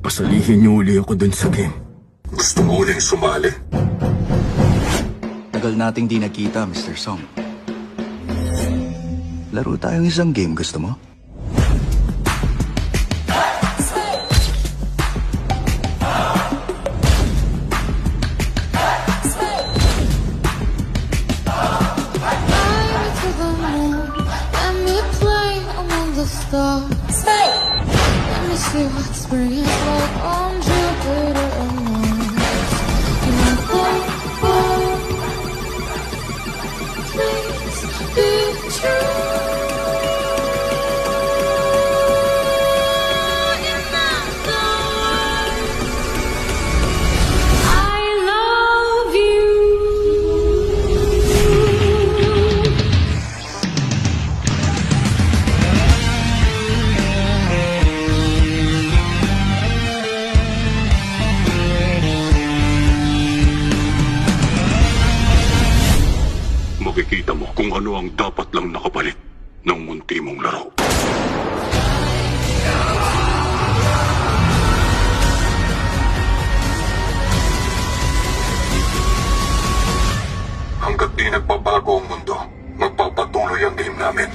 Pasalihin niyo uli ako dun sa game. Gusto mo uling sumali? Tagal nating di nakita, Mr. Song. Laro tayong isang game, gusto mo? Let me see what spring is like on Jupiter and Mars. And I please be true. In other words, I love you. Makikita mo kung ano ang dapat lang nakapalit ng munti mong laro. Hanggat di nagbabago ang mundo, magpapatuloy ang game namin.